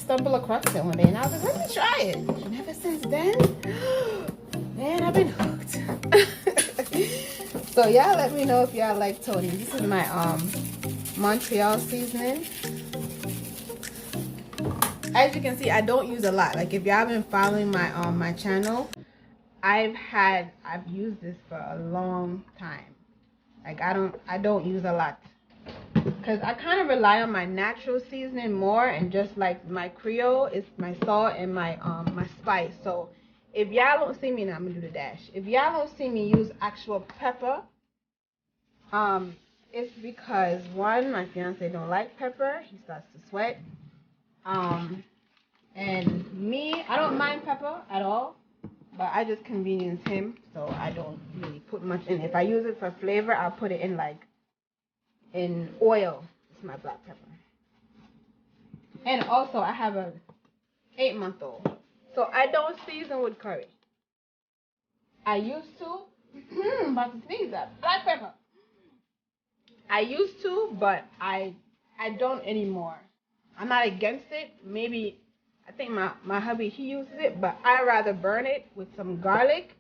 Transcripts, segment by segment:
stumbled across it one day and I was like, let me try it. And ever since then, man, I've been hooked. So y'all let me know if y'all like Tony. This is my Montreal seasoning. As you can see, I don't use a lot. Like if y'all been following my my channel, I've used this for a long time. Like I don't use a lot, because I kind of rely on my natural seasoning more, and just like my Creole is my salt and my my spice. So if y'all don't see me, now I'm gonna do the dash. If y'all don't see me use actual pepper, it's because one, my fiance don't like pepper. He starts to sweat. And me, I don't mind pepper at all, but I just convenience him, so I don't really put much in. If I use it for flavor, I'll put it in like in oil. It's my black pepper. And also I have a 8-month-old, so I don't season with curry. I used to. I'm about to sneeze that black pepper. I used to, but I don't anymore. I'm not against it. Maybe I think my hubby, he uses it, but I rather burn it with some garlic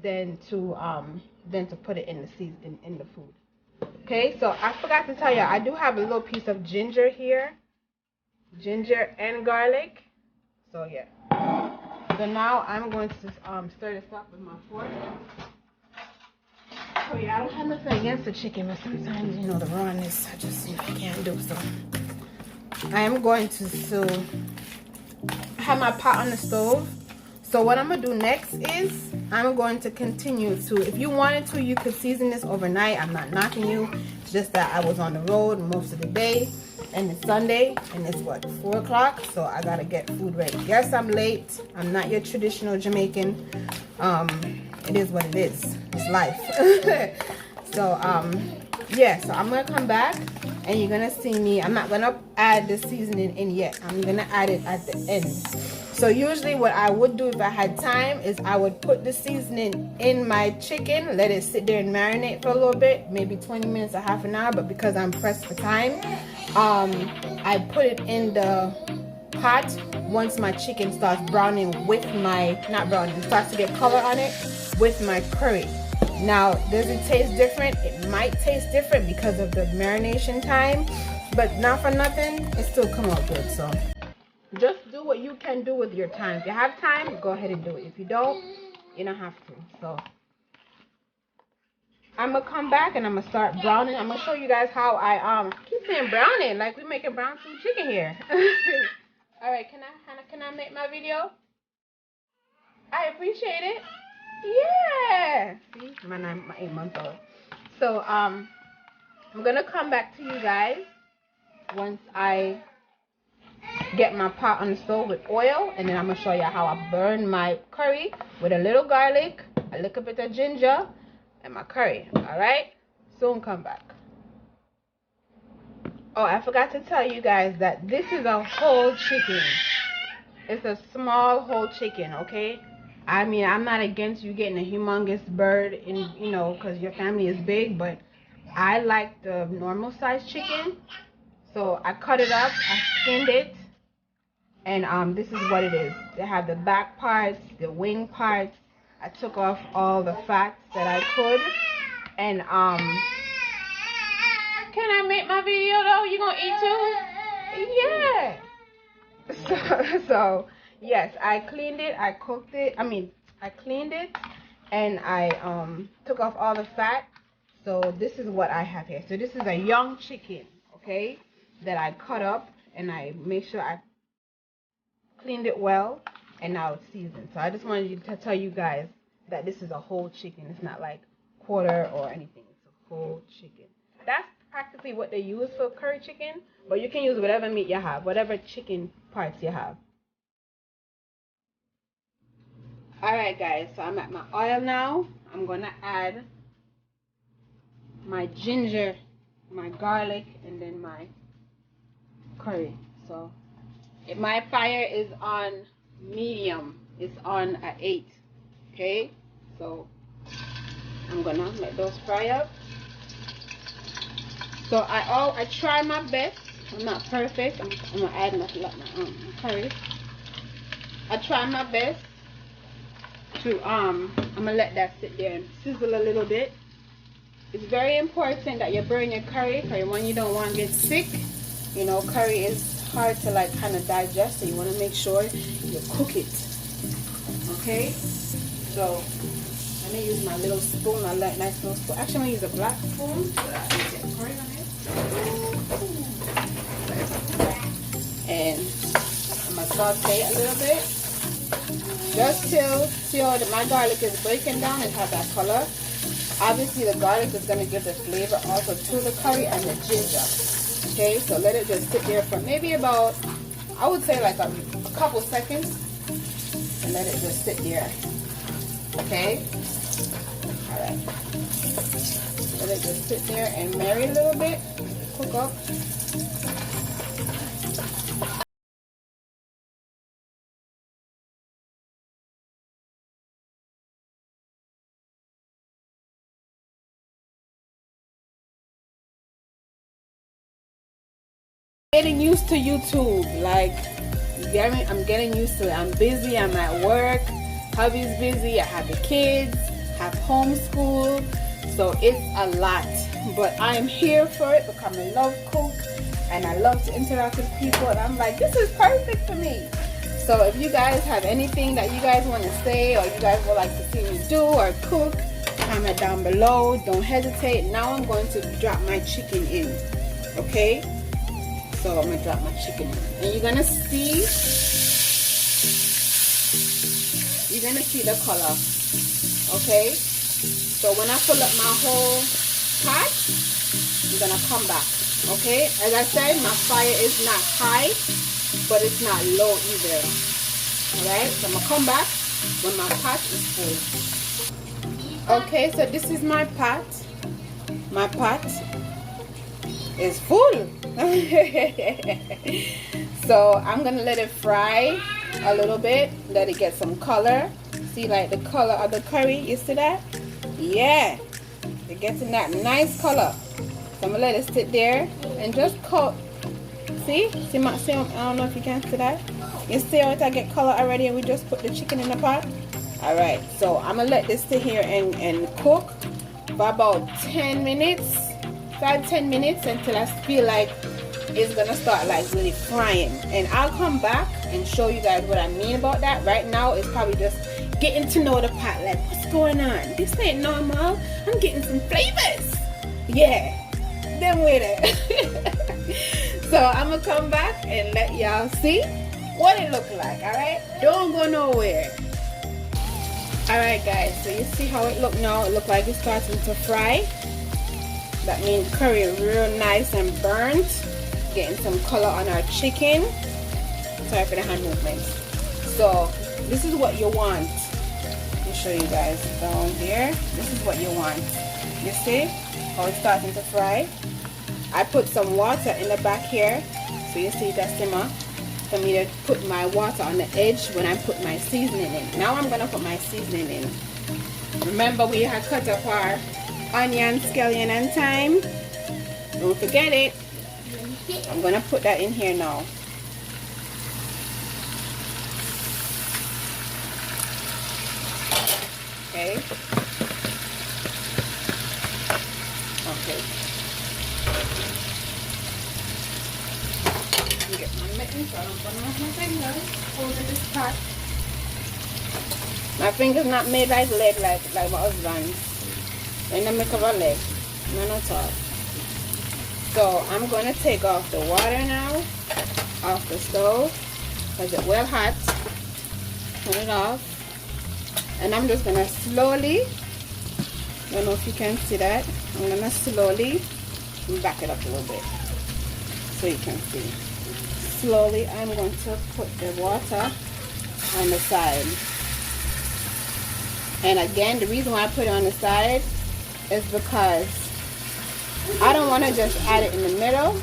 than to put it in the season in the food. Okay, so I forgot to tell you, I do have a little piece of ginger here, ginger and garlic. So yeah. So now I'm going to stir this up with my fork. Oh yeah, I don't have nothing against the chicken, but sometimes, you know, the rawness, I just, you know, can't do. So I am going to have my pot on the stove. So what I'm gonna do next is I'm going to continue to, if you wanted to, you could season this overnight. I'm not knocking you. It's just that I was on the road most of the day, and it's Sunday, and it's what, 4 o'clock, so I gotta get food ready. Yes, I'm late. I'm not your traditional Jamaican. It is what it is. It's life. So yeah, so I'm gonna come back and you're gonna see me. I'm not gonna add the seasoning in yet. I'm gonna add it at the end. So usually what I would do if I had time is I would put the seasoning in my chicken, let it sit there and marinate for a little bit, maybe 20 minutes or half an hour. But because I'm pressed for time, I put it in the pot once my chicken starts browning with my, not browning, starts to get color on it with my curry. Now, does it taste different? It might taste different because of the marination time, but not for nothing, it still come out good. So just do what you can do with your time. If you have time, go ahead and do it. If you don't, you don't have to. So I'm gonna come back and I'm gonna start browning. I'm gonna show you guys how I keep saying browning, like we're making brown stew chicken here. All right, can I make my video? I appreciate it. Yeah. See, my 8-month-old. So I'm gonna come back to you guys once I get my pot on the stove with oil, and then I'm gonna show you how I burn my curry with a little garlic, a little bit of ginger, and my curry. All right. Soon come back. Oh, I forgot to tell you guys that this is a whole chicken. It's a small whole chicken, okay? I mean, I'm not against you getting a humongous bird, in, you know, because your family is big, but I like the normal size chicken. So I cut it up, I skinned it, and this is what it is. They have the back parts, the wing parts. I took off all the fats that I could, and can I make my video though? You gonna eat too? Yeah. So yes, I cleaned it, I cooked it. I cleaned it, and I took off all the fat. So this is what I have here. So this is a young chicken, okay, that I cut up, and I make sure I cleaned it well, and now it's seasoned. So I just wanted to tell you guys that this is a whole chicken. It's not like quarter or anything. It's a whole chicken. That's practically what they use for curry chicken, but you can use whatever meat you have, whatever chicken parts you have. Alright guys, so I'm at my oil now. I'm gonna add my ginger, my garlic, and then my curry. So my fire is on medium. It's on at 8. Okay, so I'm gonna let those fry up. So I try my best I'm not perfect. I'm gonna add my curry. I try my best to I'm gonna let that sit there and sizzle a little bit. It's very important that you burn your curry because when you don't want to get sick, you know, curry is hard to like kind of digest, so you want to make sure you cook it. Okay, so let me use my little spoon, my nice little spoon. Actually, I'm gonna use a black spoon so that I can get curry on it. And I'm gonna saute it a little bit, just till my garlic is breaking down and have that color. Obviously, the garlic is gonna give the flavor also to the curry and the ginger. Okay, so let it just sit there for maybe about, I would say like a couple seconds, and let it just sit there. Okay, all right. Let it just sit there and marinate a little bit, cook up. Getting used to YouTube, like I'm getting used to it. I'm busy, I'm at work, hubby's busy, I have the kids, have homeschool, so it's a lot, but I'm here for it because I love cook and I love to interact with people, and I'm like, this is perfect for me. So if you guys have anything that you guys want to say, or you guys would like to see me do or cook, comment down below. Don't hesitate. Now I'm going to drop my chicken in. Okay, so I'm gonna drop my chicken in, and you're gonna see the color. Okay, so when I fill up my whole pot, I'm gonna come back. Okay, as I said, my fire is not high, but it's not low either. Alright, so I'm gonna come back when my pot is full. Okay, so this is my pot. My pot is full. So I'm gonna let it fry a little bit, let it get some color. See, like the color of the curry, you see that? Yeah, it gets in that nice color. So I'm gonna let it sit there and just cook. See, I don't know if you can see that. You see how it get color already, and we just put the chicken in the pot. All right, so I'm gonna let this sit here and cook for about 10 minutes, 5-10 minutes, until I feel like it's gonna start like really frying. And I'll come back and show you guys what I mean about that. Right now it's probably just getting to know the pot, like what's going on. This ain't normal. I'm getting some flavors. Yeah, them with it. So I'm gonna come back and let y'all see what it look like. All right, don't go nowhere. All right, guys, so you see how it look now. It look like it's starting to fry. That means curry real nice and burnt, getting some color on our chicken. Sorry for the hand movements. So this is what you want. Let me show you guys down here. This is what you want. You see how it's starting to fry? I put some water in the back here, so you see that simmer. For me to put my water on the edge when I put my seasoning in. Now I'm gonna put my seasoning in. Remember, we had cut up our onion, scallion, and thyme. Don't forget it. I'm gonna put that in here now. Okay. Okay. Get my mittens so I don't burn off my fingers holding this pot. My fingers not made like lead like my husband's. In the make of a leg. None at all. So I'm going to take off the water now off the stove because it's well hot. Turn it off. And I'm just going to slowly, I don't know if you can see that, I'm going to slowly back it up a little bit so you can see. Slowly I'm going to put the water on the side. And again, the reason why I put it on the side is because I don't want to just add it in the middle.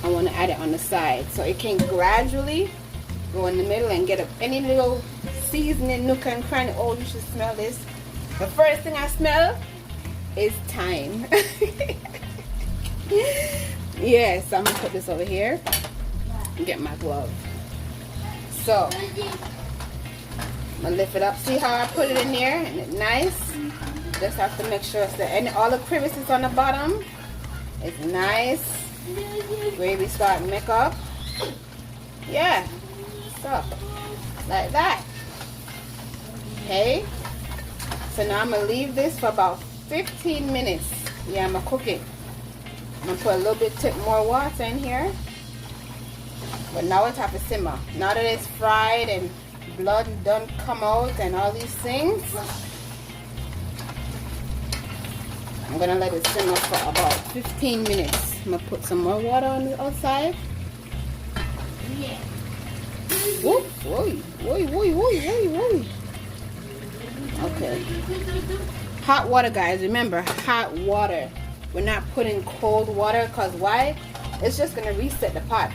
I want to add it on the side so it can gradually go in the middle and get any little seasoning nook and cranny. Oh, you should smell this. The first thing I smell is thyme. Yes, I'm gonna put this over here and get my glove. So I'm gonna lift it up. See how I put it in there and it's nice? Just have to make sure that all the crevices on the bottom is nice. Gravy start to make up. Yeah. So like that. Okay. So now I'm gonna leave this for about 15 minutes. Yeah, I'm gonna cook it. I'm gonna put a little bit more water in here. But now it's have to simmer. Now that it's fried and blood done come out and all these things, I'm gonna let it simmer for about 15 minutes. I'm gonna put some more water on the outside. Yeah. Whoop, whoa, whoa, whoa, whoa, whoa, whoa. Okay. Hot water, guys. Remember, hot water. We're not putting cold water because why? It's just gonna reset the pot.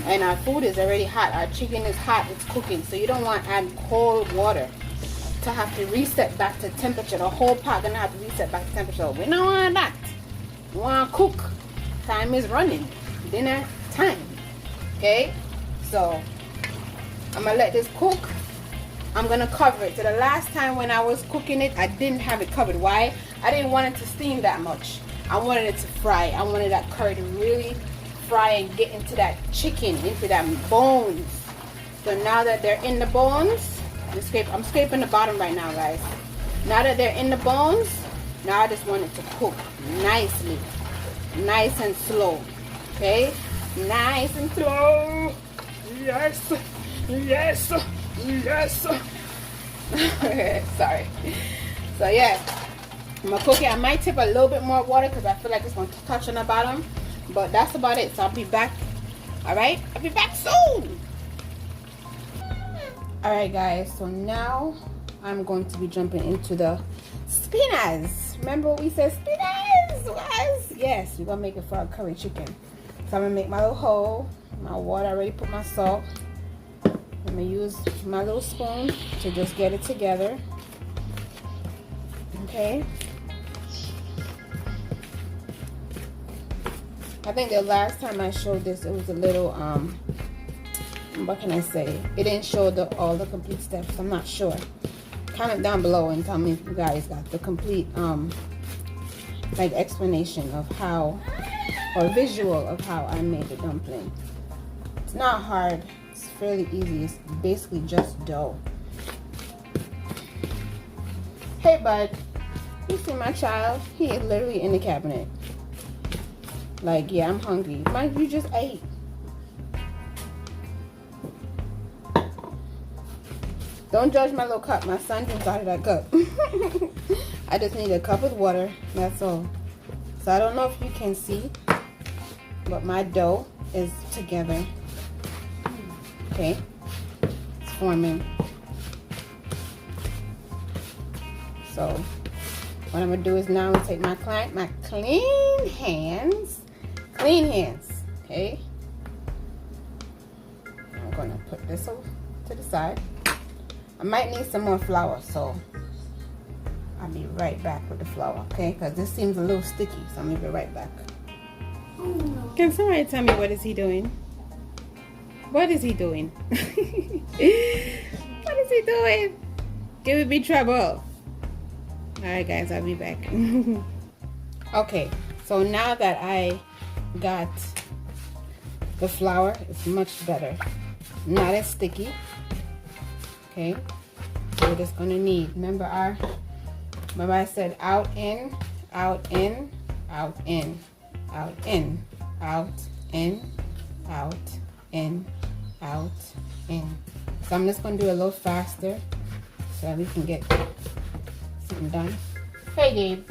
And our food is already hot. Our chicken is hot. It's cooking. So you don't want to add cold water to have to reset back to temperature. The whole pot gonna have to reset back to temperature. We don't want that. We want to cook. Time is running. Dinner time. Okay? So I'm gonna let this cook. I'm gonna cover it. So the last time when I was cooking it, I didn't have it covered. Why? I didn't want it to steam that much. I wanted it to fry. I wanted that curry to really fry and get into that chicken, into that bones. So now that they're in the bones, I'm scraping the bottom right now, guys. Now that they're in the bones, now I just want it to cook nicely, nice and slow. Okay, nice and slow. Yes, yes, yes. Sorry. So yeah, I'm gonna cook it. I might tip a little bit more water because I feel like it's gonna touch on the bottom. But that's about it. So I'll be back. Alright? I'll be back soon. Alright, guys. So now I'm going to be jumping into the spinach. Remember what we said? Spinach was? Yes, we're going to make it for our curry chicken. So I'm going to make my little hole. My water, I already put my salt. I'm going to use my little spoon to just get it together. Okay. I think the last time I showed this, it was a little, what can I say? It didn't show all the complete steps. I'm not sure. Comment down below and tell me if you guys got the complete, like explanation of how, or visual of how I made the dumpling. It's not hard. It's fairly easy. It's basically just dough. Hey, bud. You see my child? He is literally in the cabinet. Like, yeah, I'm hungry. Mike, you just ate. Don't judge my little cup. My son drinks out of that cup. I just need a cup of water. That's all. So I don't know if you can see, but my dough is together. Okay. It's forming. So what I'm going to do is now I'm going to take my clean hands. Clean hands, okay? I'm gonna put this over to the side. I might need some more flour, so I'll be right back with the flour, okay? Because this seems a little sticky, so I'm gonna be right back. Can somebody tell me what is he doing? What is he doing? What is he doing? Give me trouble. Alright guys, I'll be back. Okay, so now that I got the flour, it's much better, not as sticky. Okay, so we're just gonna need, remember I said out in, out in, out in, out in, out in, out in, out in. So I'm just gonna do a little faster so that we can get something done. Hey Gabe.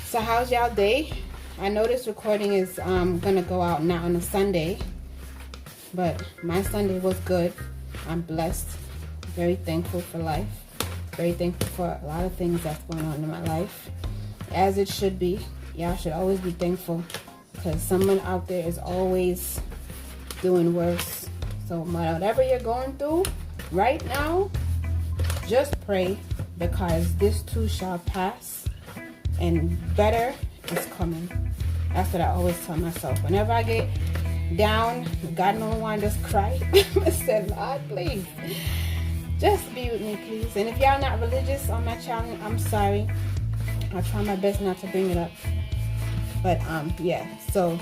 So how's y'all day? I know this recording is gonna go out now on a Sunday, but my Sunday was good. I'm blessed, very thankful for life, very thankful for a lot of things that's going on in my life, as it should be. Y'all should always be thankful because someone out there is always doing worse. So whatever you're going through right now, just pray, because this too shall pass. and better is coming. That's what I always tell myself. Whenever I get down, God knows why, I just cry. I said, Lord, please, just be with me, please. And if y'all not religious on my channel, I'm sorry. I'll try my best not to bring it up. But yeah, so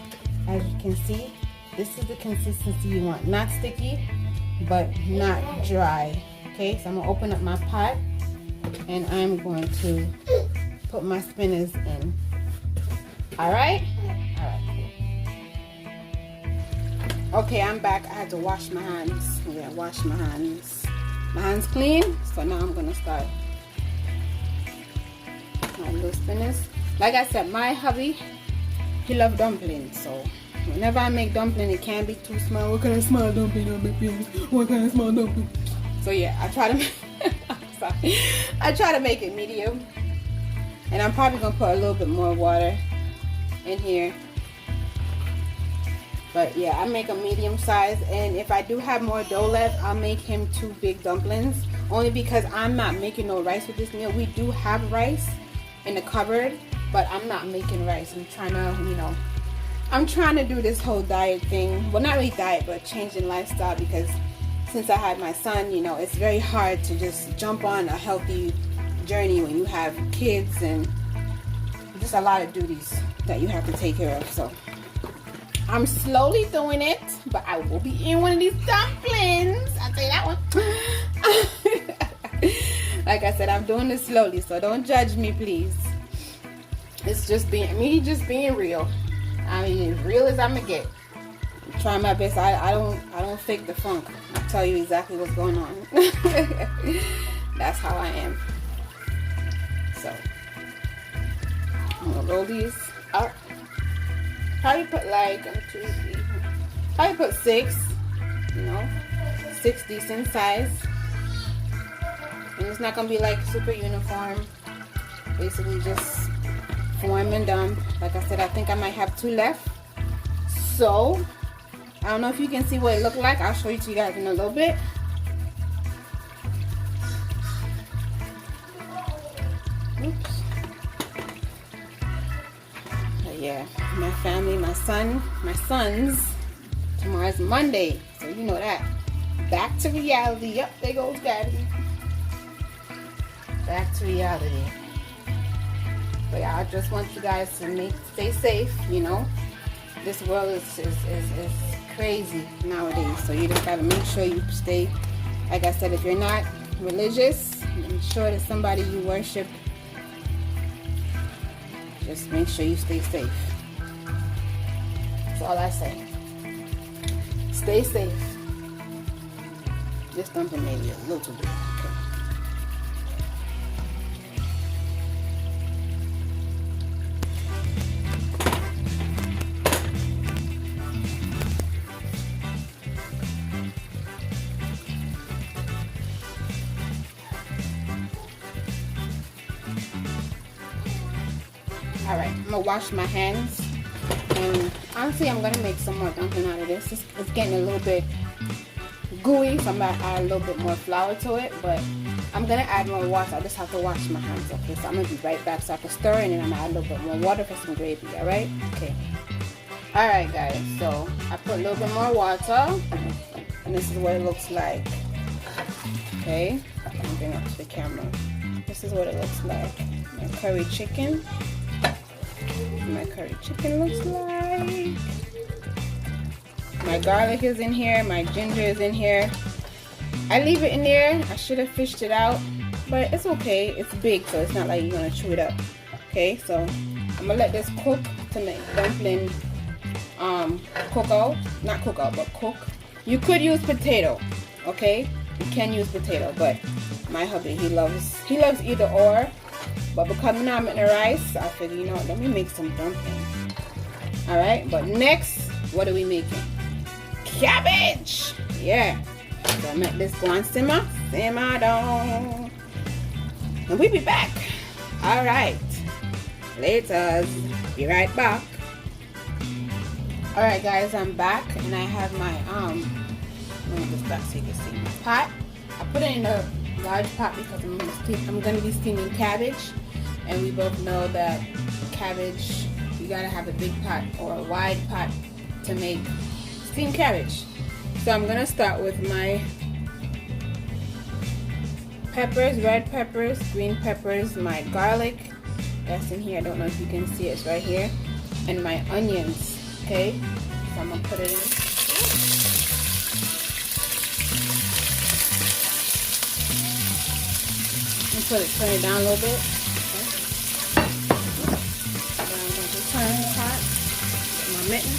as you can see, this is the consistency you want. Not sticky, but not dry. Okay, so I'm gonna open up my pot and I'm going to put my spinners in. All right? All right. Okay, I'm back. I had to wash my hands. Yeah, wash my hands. My hands clean, so now I'm gonna start my little spinners. Like I said, my hubby, he loves dumplings, so whenever I make dumpling, it can't be too small. What kind of small dumpling? What kind of small dumpling? So yeah, I try to make I try to make it medium, and I'm probably gonna put a little bit more water in here. But yeah, I make a medium size, and if I do have more dough left, I'll make him 2 big dumplings, only because I'm not making no rice with this meal. We do have rice in the cupboard, but I'm not making rice. I'm trying to, you know, I'm trying to do this whole diet thing. Well, not really diet, but changing lifestyle, because since I had my son, you know, it's very hard to just jump on a healthy journey when you have kids and just a lot of duties that you have to take care of. So I'm slowly doing it, but I will be eating one of these dumplings. I'll tell you that one. Like I said, I'm doing this slowly, so don't judge me, please. It's just me just being real. I mean, as real as I'm gonna get. I'm trying my best. I don't fake the funk. I'll tell you exactly what's going on. That's how I am. So I'm gonna roll these up. Probably put like 1, 2, 3. Probably put 6. You know, 6 decent size. And it's not gonna be like super uniform. Basically just form and dump. Like I said, I think I might have 2 left. So I don't know if you can see what it looked like. I'll show you to you guys in a little bit. Oops. But yeah, my family, my sons, tomorrow's Monday, so you know that. Back to reality. Yep, there goes Daddy. Back to reality. But yeah, I just want you guys to stay safe, you know. This world is crazy nowadays, so you just gotta make sure you stay, like I said, if you're not religious, make sure that somebody you worship, just make sure you stay safe. That's all I say. Stay safe. This dumpling maybe a little too big. Okay. Alright, I'm gonna wash my hands, and honestly I'm gonna make some more dumpling out of this. It's getting a little bit gooey, so I'm gonna add a little bit more flour to it, but I'm gonna add more water. I just have to wash my hands. Okay, so I'm gonna be right back so I can stir, and then I'm gonna add a little bit more water for some gravy. Alright? Okay. Alright guys, so I put a little bit more water, and this is what it looks like. Okay, I'm gonna bring it up to the camera. This is what it looks like. My curry chicken. My curry chicken looks like. My garlic is in here. My ginger is in here. I leave it in there. I should have fished it out, but it's okay. It's big, so it's not like you're gonna chew it up. Okay, so I'm gonna let this cook to make dumpling cook out. Not cook out, but cook. You could use potato. Okay, you can use potato, but my hubby, he loves either or. But because I'm not making rice, I figured, you know what, let me make some dumplings. Alright, but next, what are we making? Cabbage! Yeah. So I make this go on simmer down. And we'll be back. Alright. Later. Be right back. Alright guys, I'm back, and I have my let me just back so you can see my pot. I put it in a large pot because I'm gonna be steaming cabbage, And we both know that cabbage, you gotta have a big pot or a wide pot to make steamed cabbage. So I'm gonna start with my peppers, red peppers, green peppers, my garlic, that's in here, I don't know if you can see it, it's right here, and my onions, okay? So I'm gonna put it in. Turn it down a little bit. Okay. Then I'm going to turn the pot with my mitten.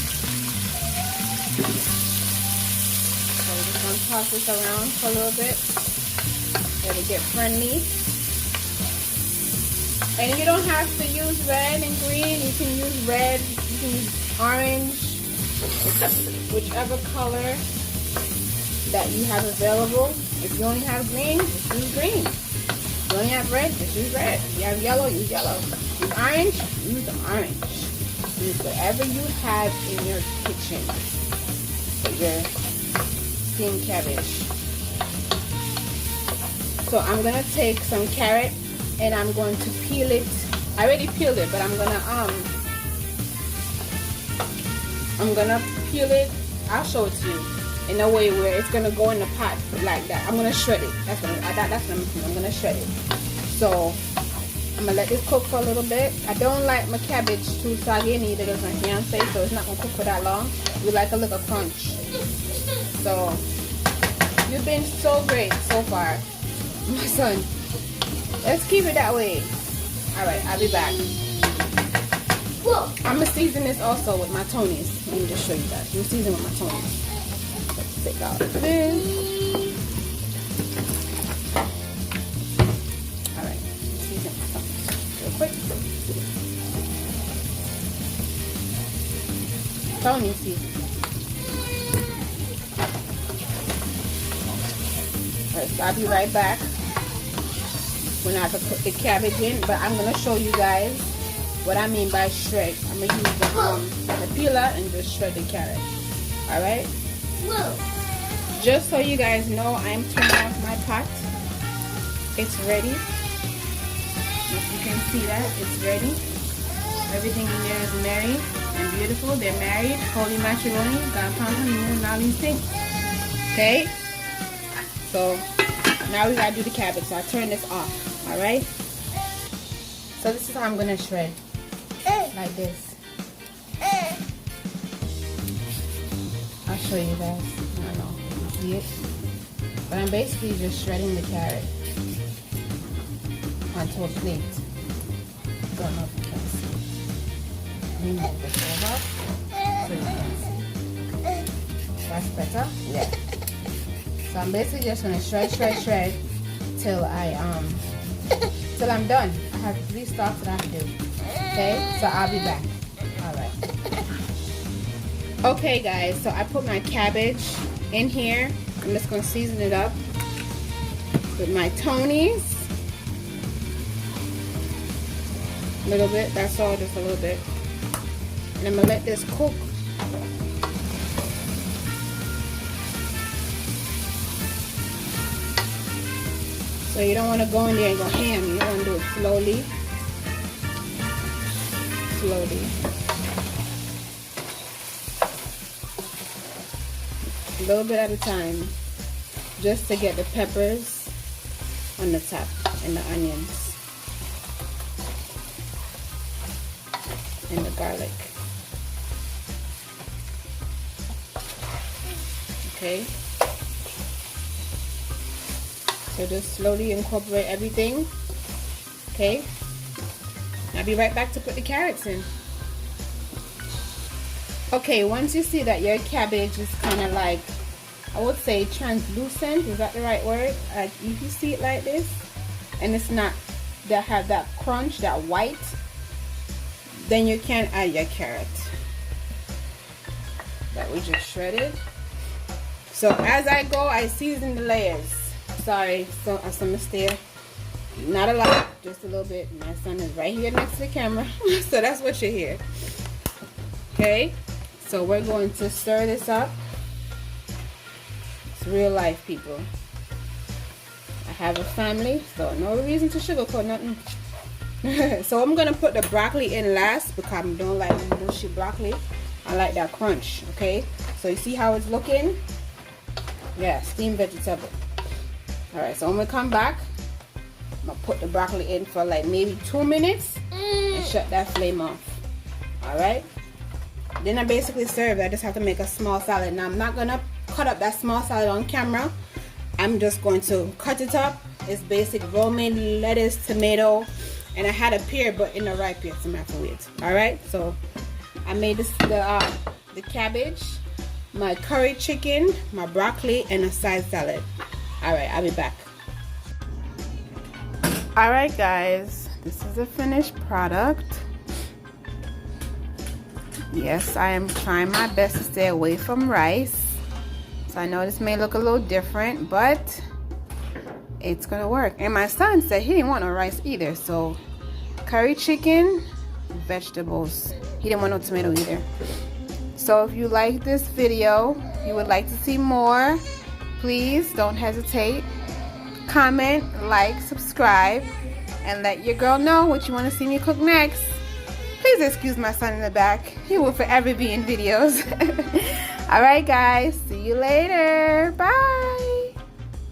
So we're just going to toss this around for a little bit. Let it get friendly. And you don't have to use red and green. You can use red, you can use orange, whichever color that you have available. If you only have green, just use green. If you only have red, just use red. If you have yellow, use yellow. Use orange, use orange. Use whatever you have in your kitchen for your steamed cabbage. So I'm gonna take some carrot and I'm going to peel it. I already peeled it, but I'm gonna peel it. I'll show it to you in a way where it's gonna go in the pot like that. I'm gonna shred it. That's what I'm gonna shred it. So I'm gonna let this cook for a little bit. I don't like my cabbage too soggy, neither does my fiance, so it's not gonna cook for that long. We like a little crunch. So you've been so great so far, my son. Let's keep it that way. All right, I'll be back. Whoa. I'm gonna season this also with my Tony's. Let me just show you guys. I'm gonna season with my Tony's. Let's take out this. All right, season real quick. Tony's season. All right, so I'll be right back when I have to put the cabbage in, but I'm gonna show you guys what I mean by shred. I'm gonna use the peeler and just shred the carrot. All right. Just so you guys know, I'm turning off my pot. It's ready. If you can see that, it's ready. Everything in there is married and beautiful. They're married. Holy matrimony. God found honeymoon. Now these things. Okay. So now we gotta do the cabbage. So I turn this off. All right. So this is how I'm gonna shred. Like this. I'll show you guys. I don't know. See it? But I'm basically just shredding the carrot onto a plate. Don't know if you can see. Let me move this over so you can see. That's better? Yeah. So I'm basically just gonna shred till till I'm done. I have 3 stalks that I have to do. Okay, so I'll be back. All right. Okay, guys. So I put my cabbage in here. I'm just gonna season it up with my Tony's. A little bit. That's all. Just a little bit. And I'm gonna let this cook. So you don't want to go in there and go ham. You want to do it slowly. Slowly. A little bit at a time. Just to get the peppers on the top and the onions. And the garlic. Okay. So just slowly incorporate everything. Okay. I'll be right back to put the carrots in. Okay, once you see that your cabbage is kind of like, I would say translucent, is that the right word? Like if you see it like this, and it's not, that have that crunch, that white, then you can add your carrot that we just shredded. So as I go, I season the layers. Sorry, so some mistake. Not a lot, just a little bit. My son is right here next to the camera, so that's what you hear. Okay, so we're going to stir this up. It's real life, people. I have a family, so no reason to sugarcoat nothing. So I'm gonna put the broccoli in last because I don't like mushy broccoli. I like that crunch. Okay, so you see how it's looking? Yeah, steamed vegetable. All right, so when we come back, I'm gonna put the broccoli in for like maybe 2 minutes and shut that flame off. All right, then I basically served. I just have to make a small salad. Now I'm not gonna cut up that small salad on camera. I'm just going to cut it up. It's basic romaine lettuce, tomato, and I had a pear, but in the right pear, so I'm gonna have to wait. All right, so I made this the cabbage, my curry chicken, my broccoli, and a side salad. All right, I'll be back. All right, guys, this is a finished product. Yes, I am trying my best to stay away from rice. So I know this may look a little different, but it's gonna work. And my son said he didn't want no rice either, so curry chicken, vegetables. He didn't want no tomato either. So if you like this video, you would like to see more, please don't hesitate. Comment, like, subscribe, and let your girl know what you want to see me cook next. Please excuse my son in the back. He will forever be in videos. Alright guys, see you later. Bye.